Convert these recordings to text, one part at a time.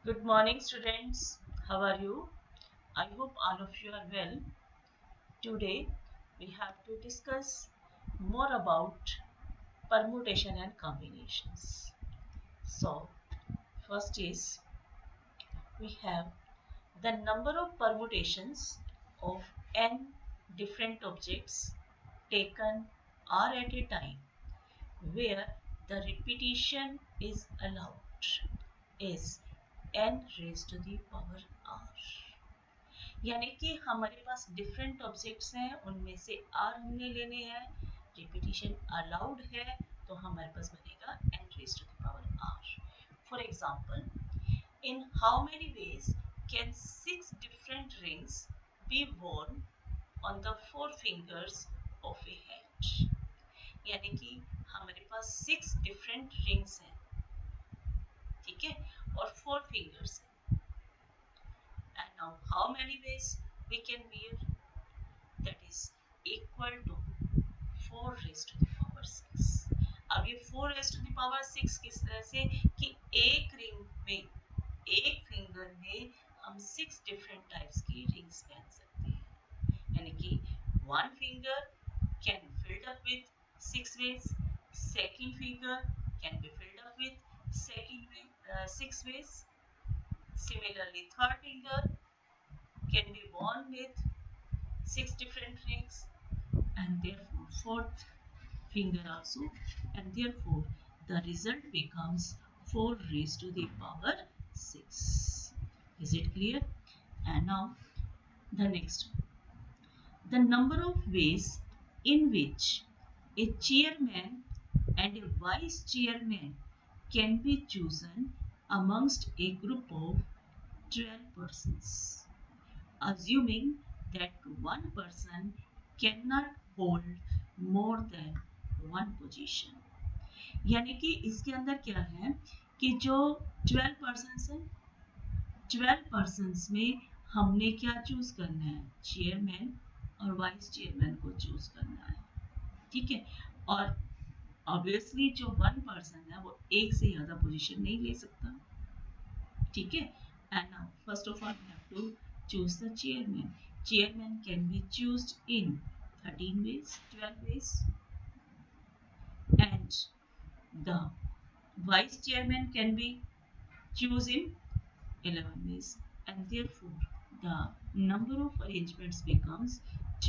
Good morning, students. How are you? I hope all of you are well. Today, we have to discuss more about permutation and combinations. So, first is we have the number of permutations of n different objects taken r at a time where the repetition is allowed is n raised to the power r. यानी कि हमारे पास different objects हैं, उनमें से are हमने लेने हैं, repetition allowed है, तो हमारे पास बनेगा n raise to the power r. For example, in how many ways can 6 different rings be worn on the 4 fingers of a hand? यानी कि हमारे पास 6 different rings हैं, ठीक है, और 4 fingers हैं. And now how many ways we can wear? That is equal to 4 raised to the power 6. अब ये 4 raised to the power 6 किस तरह से कि एक रिंग में एक फिंगर में हम 6 different types की rings पहन सकते हैं. यानी कि one finger can be filled up with 6 ways, second finger can be filled up with 6 ways. Similarly, third finger can be worn with 6 different rings, and therefore fourth finger also, and therefore the result becomes 4 raised to the power 6. Is it clear? And now the next, the number of ways in which a chairman and a vice chairman can be chosen amongst a group of 12 persons, assuming that one person cannot hold more than one position. यानी कि इसके अंदर क्या है कि जो 12 persons हैं, 12 persons में हमने क्या चूज करना है, चेयरमैन और वाइस चेयरमैन को चूज करना है, ठीक है. और ऑब्वियसली जो वन पर्सन है वो एक से ज्यादा पोजीशन नहीं ले सकता, ठीक है. And now first of all we have to choose the chairman. Chairman can be chosen in 13 ways, 12 ways, and the vice chairman can be chosen in 11 ways, and therefore the number of arrangements becomes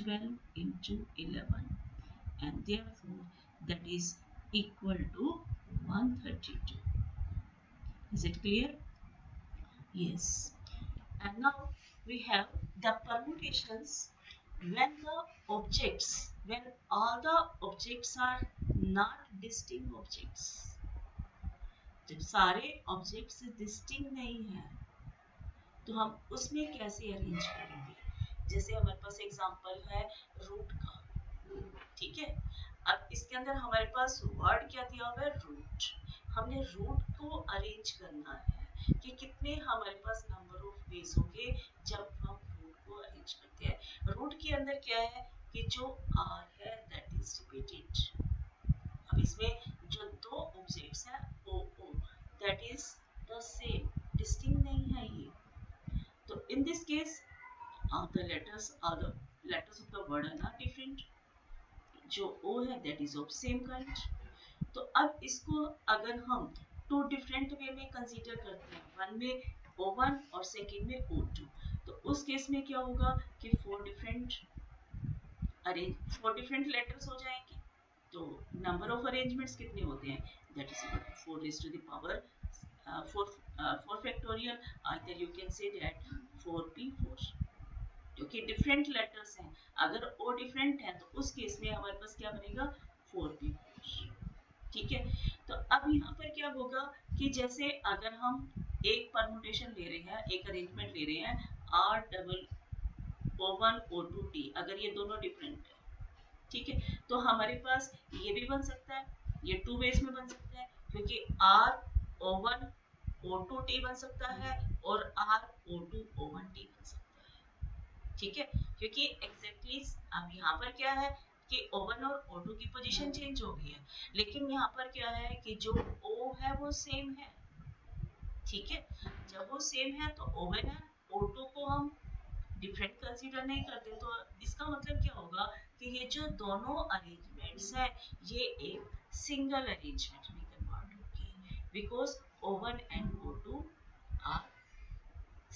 12 into 11, and therefore that is equal to 132. Is it clear? Yes. And now we have the permutations when when all the objects are not distinct objects. जब सारे objects distinct नहीं है तो हम उसमें कैसे arrange करेंगे. जैसे हमारे पास एग्जांपल है रूट का, ठीक है. अब इसके अंदर हमारे पास वर्ड क्या दिया हुआ है, रूट. हमने रूट को अरेंज करना है कि कितने हमारे पास नंबर ऑफ वेज होंगे जब हम रूट को अरेंज करते हैं. रूट के अंदर क्या है कि जो आर है दैट इज रिपीटेड. अब इसमें जो दो ऑब्जेक्ट्स हैं oh oh that is the same, distinct नहीं है ये. तो in this case the letters of the word are not different. जो O है that is of same kind. तो अब इसको अगर हम टू डिफरेंट वे में कंसीडर करते हैं, वन में O1 और सेकेंड में O2, तो उस केस में क्या होगा कि फोर डिफरेंट लेटर्स हो जाएंगे. तो नंबर ऑफ अरेंजमेंट्स कितने होते हैं, that is equal to 4 raised to the power 4 factorial. Either you can say that 4p4, क्योंकि डिफरेंट लेटर्स हैं. अगर ओ डिफरेंट है तो उस केस में हमारे पास क्या बनेगा 4p4, ठीक है. तो अब यहाँ पर क्या होगा कि जैसे अगर हम एक परमुटेशन ले रहे हैं, एक अरेंजमेंट ले रहे हैं are double O1 O2 T, अगर ये दोनों डिफरेंट है, ठीक है, तो हमारे पास ये भी बन सकता है, ये टू वेज में बन सकता है, क्योंकि आर O1 O2 T बन सकता है और आर O2 O1 T बन सकता है, ठीक है. क्योंकि एग्जैक्टली अब यहाँ पर क्या है कि O1 और O2 की पोजीशन चेंज हो गई है, लेकिन यहाँ पर क्या है कि जो O है वो सेम है, ठीक है, जब वो सेम है तो O1 है, O2 को हम डिफरेंट कंसीडर नहीं करते, तो इसका मतलब क्या होगा कि ये जो दोनों अरेंजमेंट्स हैं ये एक सिंगल अरेंजमेंट में कन्वर्ट होगी, because O1 and O2 are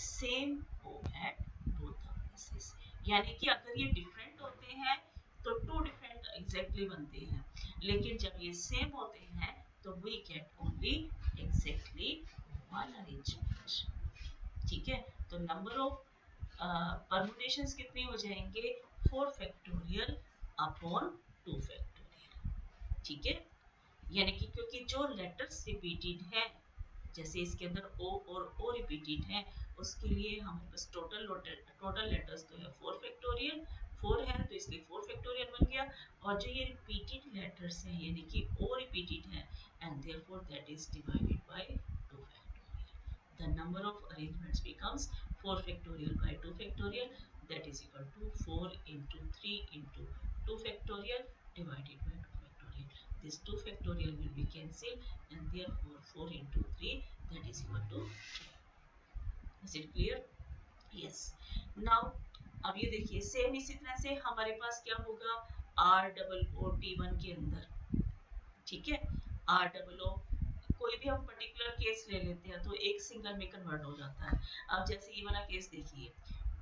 same O at both the places. यानी कि अगर ये डिफरेंट होते हैं तो टू डिफरेंट एग्जैक्टली बनते हैं, लेकिन जब ये सेम होते हैं तो we get only exactly one arrangement. ठीक है, तो नंबर ऑफ परमुटेशंस कितने हो जाएंगे, 4 फैक्टोरियल अपॉन 2 फैक्टोरियल। ठीक है, यानी कि क्योंकि जो लेटर्स रिपीटेड है, जैसे इसके अंदर O और O रिपीटेड है, उसके लिए हमारे पास टोटल लेटर्स तो है 4 फैक्टोरियल, 4 है तो इसलिए 4 फैक्टोरियल बन गया, और जो ये रिपीटेड लेटर्स हैं यानी कि O रिपीटेड है and therefore that is divided by 2 factorial. The number of arrangements becomes 4 factorial by 2 factorial, that is equal to 4 into 3 into 2 factorial divided by 2 factorial. This 2 factorial will be cancelled and therefore 4 into 3 that is equal to 3. Is it clear? Yes. Now अब ये देखिए same इसी तरह से हमारे पास क्या होगा ROOT1 के अंदर, ठीक है, ROO कोई भी हम पर्टिकुलर केस ले लेते हैं तो एक सिंगल में कन्वर्ट हो जाता है। अब जैसे ये वाला केस देखिए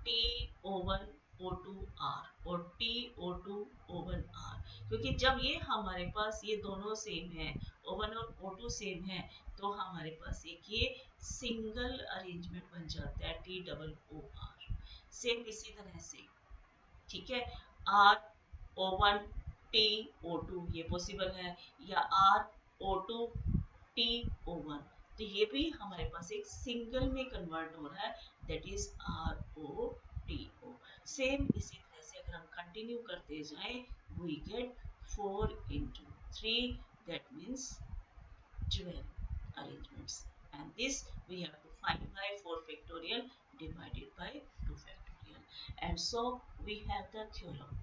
TO1 O2R और TO2 O1R, क्योंकि जब ये हमारे पास ये दोनों सेम है, O1 और O2 सेम है, तो हमारे पास एक ये सिंगल अरेंजमेंट बन जाता है TOOR। सेम इसी तरह से, ठीक है, RO1 TO2 ये पॉसिबल है, या RO2 TO1, तो ये भी हमारे पास एक सिंगल में कन्वर्ट हो रहा है, दैट इज ROTO। सेम इसी तरह से अगर हम कंटिन्यू करते जाएं, we get 4 into 3 that means 12 arrangements, and this we have to find by 4 factorial divided by 2 factorial, and so we have the theorem.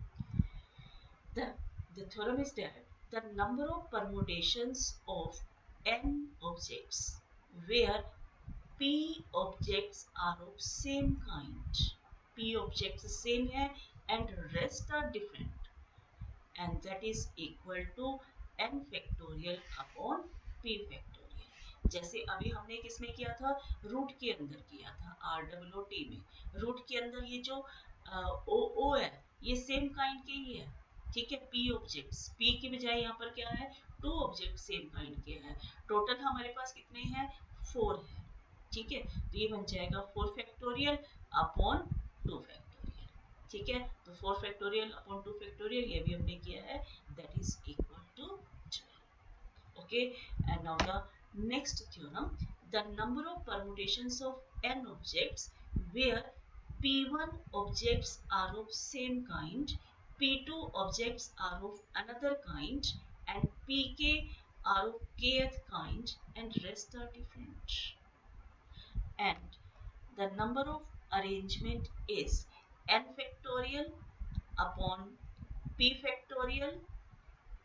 The theorem is that the number of permutations of n objects where p objects are of same kind, p objects same hai and rest are different, and that is equal to n factorial upon p factorial. जैसे अभी हमने किसमें किया था, root के अंदर किया था, ROOT में। रूट के अंदर ये जो O है ये सेम काइंड के ही है, ठीक है, p ऑब्जेक्ट्स, p की बजाय यहाँ पर क्या है, 2 ऑब्जेक्ट सेम काइंड के हैं। टोटल हमारे पास कितने हैं, 4 है, ठीक है, तो ये बन जाएगा 4 फैक्टोरियल अपॉन 2 फैक्टोरियल, ठीक है, तो 4 फैक्टोरियल अपॉन 2 फैक्टोरियल ये भी हमने किया है, that is equal to 12। Okay, and now the next theorem, the number of permutations of n objects where p1 objects are of same kind, p2 objects are of another kind, and pk are of kth kind, and rest are different. And the number of arrangement is n factorial upon p factorial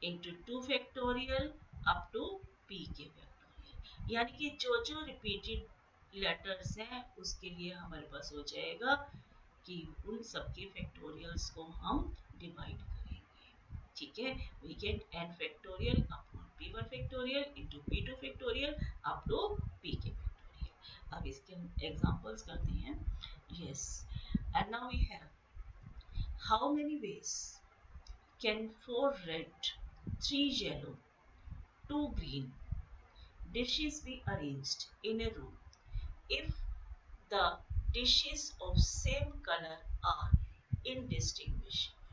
into 2 factorial up to pk factorial। यानी कि जो जो repeated letters हैं उसके लिए हमारे पास हो जाएगा कि उन सबके फैक्टोरियल्स को हम डिवाइड करेंगे, ठीक है, we get n factorial upon p1 factorial into p2 factorial up to pk factorial. अब इसके हम एग्जांपल्स करते हैं। Yes, and now we have how many ways can 4 red 3 yellow 2 green dishes be arranged in a room if the dishes of same color are indistinguishable।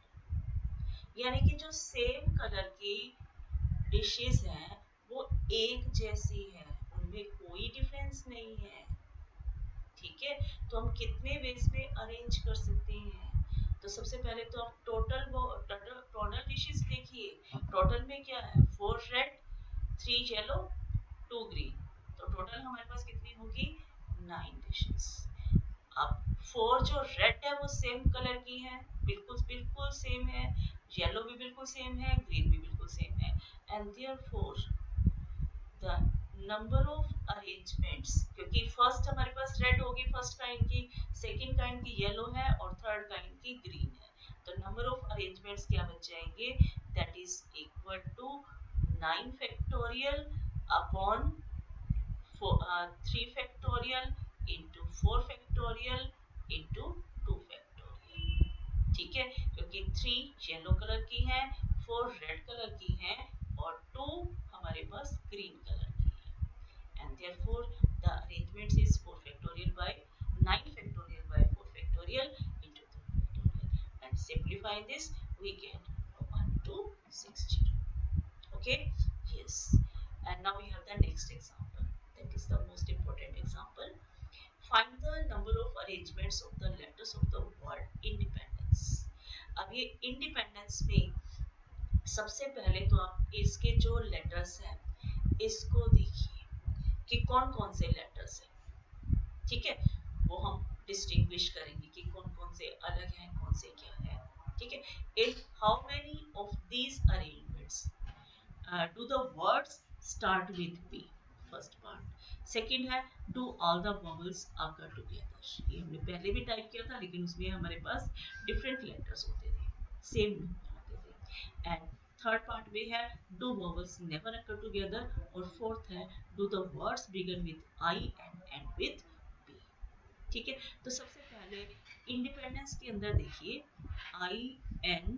यानी कि जो same colour की dishes हैं वो एक जैसी है, उनमें कोई डिफरेंस नहीं है, ठीक है, तो हम कितने वेज में अरेंज कर सकते हैं, तो सबसे पहले तो आप टोटल डिशेस देखिए, टोटल में क्या है, 4 रेड 3 येलो 2 ग्रीन, तो टोटल हमारे पास कितनी होगी, 9 डिशेस। अब 4 जो रेड है वो सेम कलर की है, बिल्कुल बिल्कुल सेम है, येलो भी बिल्कुल सेम है, ग्रीन भी बिल्कुल सेम है, and therefore the number of arrangements, क्योंकि फर्स्ट हमारे पास रेड होगी फर्स्ट काइंड की, सेकंड काइंड की येलो है और थर्ड काइंड की ग्रीन है, तो नंबर ऑफ अरेंजमेंट्स क्या बच जाएंगे, that is equal to 9 factorial upon 3 factorial into 4 factorial into 2 factorial. ठीक है, क्योंकि 3 येलो कलर की है, 4 रेड कलर की है और 2 हमारे पास ग्रीन कलर की है, and therefore the arrangement is 4 factorial by 9 factorial by 4 factorial into 2 factorial, and simplifying this we get 1260. Okay, yes, and now we have the next example, that is the most important example. Find the number of arrangements of the letters of the word independence. अब ये independence में सबसे पहले तो आप इसके जो letters हैं इसको देखिए कि कौन कौन से लेटर्स हैं, ठीक है, वो हम डिस्टिंग्विश करेंगे कि कौन कौन से अलग हैं कौन से क्या है, ठीक है। इन how many of these arrangements do the words start with P, first part. Second है do all the vowels occur together, ये हमने पहले भी टाइप किया था लेकिन उसमें हमारे पास different letters होते थे, सेम होते थे। एंड थर्ड पार्ट में है do vowels never occur together, और फोर्थ है do the words begin with I and end with P। ठीक है, तो सबसे पहले इंडिपेंडेंस के अंदर देखिए INDEPENDENCE,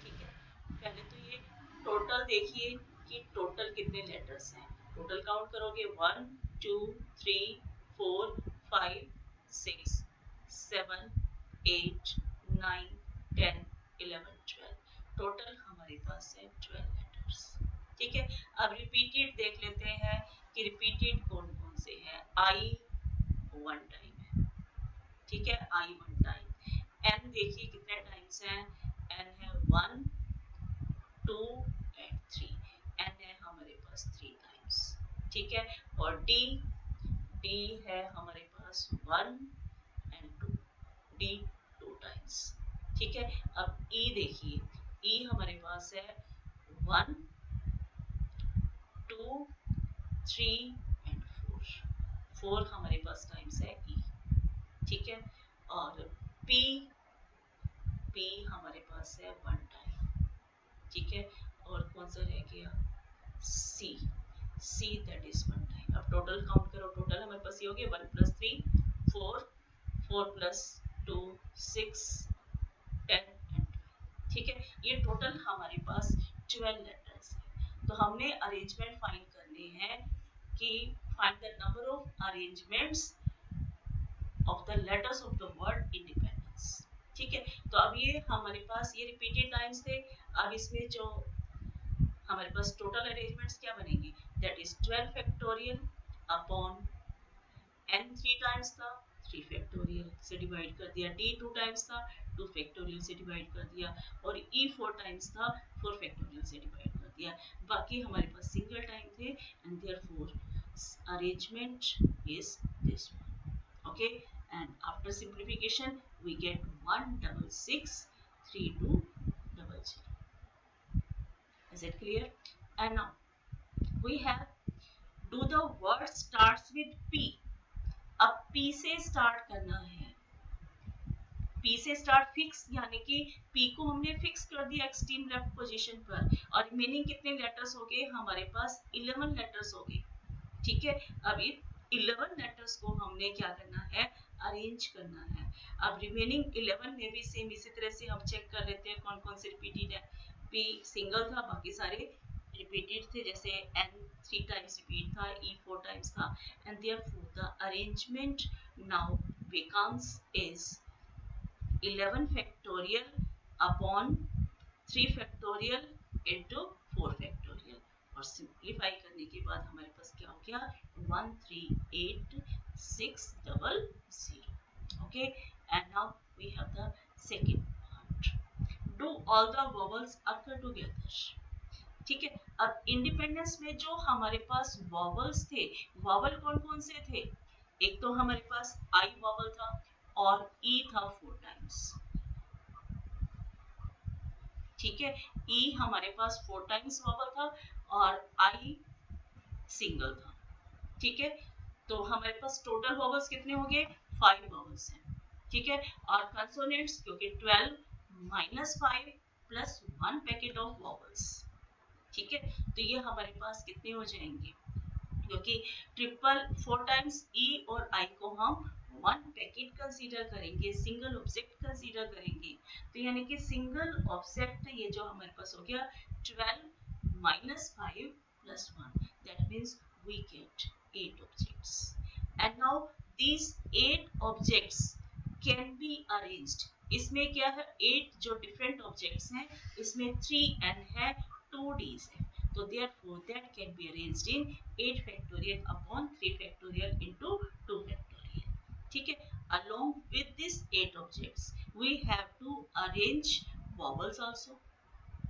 ठीक है। पहले तो ये टोटल देखिए कि टोटल कितने लेटर्स हैं, टोटल काउंट करोगे 1 2 3 4 5 6 7 8 9 10 11 12, टोटल हमारे पास है 12 लेटर्स। ठीक है, अब रिपीटेड देख लेते हैं कि रिपीटेड कौन कौन से हैं। आई वन टाइम है, ठीक है, आई वन टाइम। एन देखिए कितने टाइम्स हैं, एन है 1 2 एंड 3, एन है हमारे पास 3 टाइम्स, ठीक है। और डी, डी है हमारे पास 1 एंड 2, डी 2 टाइम्स, ठीक है। अब ई देखिए, ई हमारे पास है 1 2 3 एंड 4, 4 हमारे पास टाइम्स है ई, ठीक है। और पी, पी हमारे पास है 1 टाइम, ठीक है। और कौन सा रह गया, सी, सी दैट इज 1 टाइम। अब टोटल काउंट करो, टोटल हमारे पास ये हो गया 1 + 3 4, 4 + 2 6 10 एंड 12, ठीक है। ये टोटल हमारे पास 12 लेटर्स है। तो हमने अरेंजमेंट फाइंड करने हैं कि find the number of arrangements of the letters of the word independence, ठीक है। तो अब ये हमारे पास ये रिपीटेड लाइंस थे, अब इसमें जो हमारे पास टोटल अरेंजमेंट्स क्या बनेंगे, that is 12 factorial upon n 3 times था 3 फैक्टोरियल से डिवाइड कर दिया, d 2 टाइम्स था 2 फैक्टोरियल से डिवाइड कर दिया, और e 4 टाइम्स था 4 फैक्टोरियल से डिवाइड कर दिया। बाकी हमारे पास सिंगल टाइम थे, and therefore arrangement is this one, okay. And after simplification we get 166 3200। Is it clear? And now we have do the word starts with P। अब P से start करना है, P से स्टार्ट फिक्स, यानी कि P को हमने fix कर दिया एक्सट्रीम लेफ्ट पोजीशन पर, और रिमेनिंग कितने लेटर्स हो गए हमारे पास 11 लेटर्स हो गए, ठीक है। अब ये 11 लेटर्स को हमने क्या करना है, अरेंज करना है। अब रिमेनिंग 11 में भी सेम इसी तरह से हम चेक कर लेते हैं कौन कौन से रिपीटेड है। P सिंगल था, बाकी सारे रिपीटेड थे, जैसे N 3 टाइम्स रिपीट था, E 4 टाइम्स था, and therefore the arrangement now becomes is 11 factorial upon 3 factorial into 4 factorial, और सिंप्लीफाई करने के बाद हमारे पास क्या हो गया 138,600। Okay, and now we have the second part, do all the vowels occur together, ठीक है। अब इंडिपेंडेंस में जो हमारे पास वॉवल्स थे, वॉवल कौन कौन से थे, एक तो हमारे पास आई वॉवल था, और ई था 4 टाइम्स। ठीक है, ई हमारे पास 4 टाइम्स वॉवल था और आई सिंगल था। ठीक है, तो हमारे पास टोटल वॉवल्स कितने हो गए? 5 वॉवल्स हैं। ठीक है, और कंसोनेंट्स क्योंकि 12 minus 5 plus 1 packet of vowels. ठीक है, तो ये हमारे पास कितने हो जाएंगे? क्योंकि ट्रिपल 4 टाइम्स ई और आई को हम 1 पैकेट कंसीडर करेंगे, सिंगल ऑब्जेक्ट कंसीडर करेंगे, तो यानी कि सिंगल ऑब्जेक्ट ये जो हमारे पास हो गया 12 minus 5 plus 1, that means we get 8 objects, and now these 8 objects can be arranged. इसमें क्या है? 8 जो डिफरेंट ऑब्जेक्ट्स हैं, इसमें 3n है, 2d's है, तो therefore that can be arranged in 8 factorial upon 3 factorial into 2 factorial. ठीक है, along with this 8 objects we have to arrange vowels also.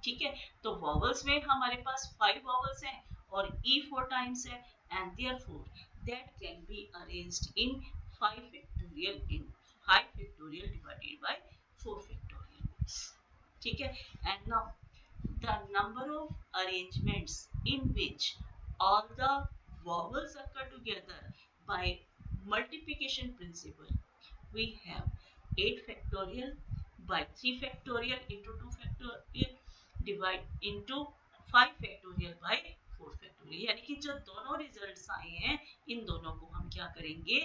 ठीक है, तो वॉवल्स में हमारे पास 5 वॉवल्स हैं और ई 4 टाइम्स है, and therefore that can be arranged in 5 factorial divided by 4 factorial. ठीक है, and now the number of arrangements in which all the vowels occur together by multiplication principle, we have 8 factorial by 3 factorial into 2 factorial divide into 5 factorial by 4 factorial, यानी कि जो दोनों results आए हैं इन दोनों को हम क्या करेंगे?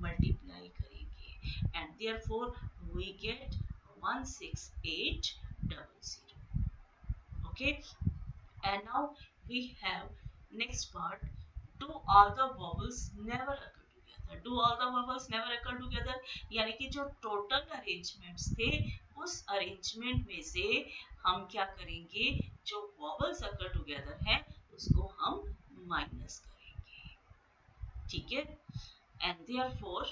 मल्टीप्लाई करेंगे, and therefore we get 16800. Okay, and now we have next part. Do all the vowels never occur together? Do all the vowels never occur together, यानी कि जो टोटल अरेंजमेंट्स थे उस अरेंजमेंट में से हम क्या करेंगे? जो vowels occur together है उसको हम माइनस करेंगे। ठीक है, and therefore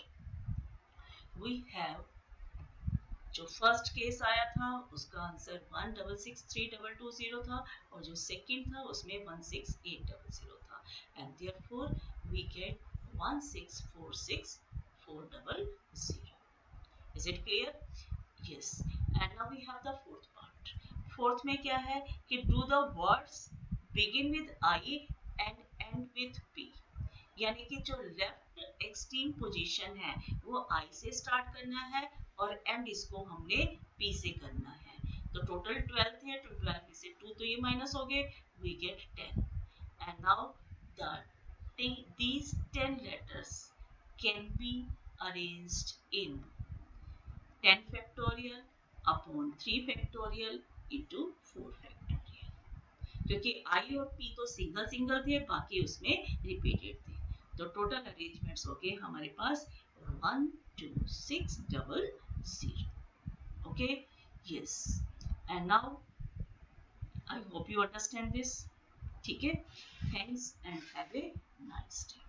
we have जो फर्स्ट केस आया था उसका आंसर 1663220 था और जो सेकंड था उसमें 16800 था, and therefore we get 1646400. Is it clear? Yes, and now we have the fourth part. Fourth में क्या है कि do the words begin with I and end with P, यानी कि जो लेफ्ट एक्सट्रीम पोजीशन है वो आई से स्टार्ट करना है और एंड इसको हमने पी से करना है। तो टोटल 12 थे, तो 12 में से 2 तो ये माइनस हो गए, we get 10, and now these 10 letters can be arranged in 10 factorial upon 3 factorial into 4 factorial, क्योंकि आई और पी तो सिंगल सिंगल थे, बाकी उसमें रिपीटेड थे, तो टोटल अरेंजमेंट्स हो गए हमारे पास 12600. Okay, yes, and now I hope you understand this. ठीक है, thanks and have a nice day.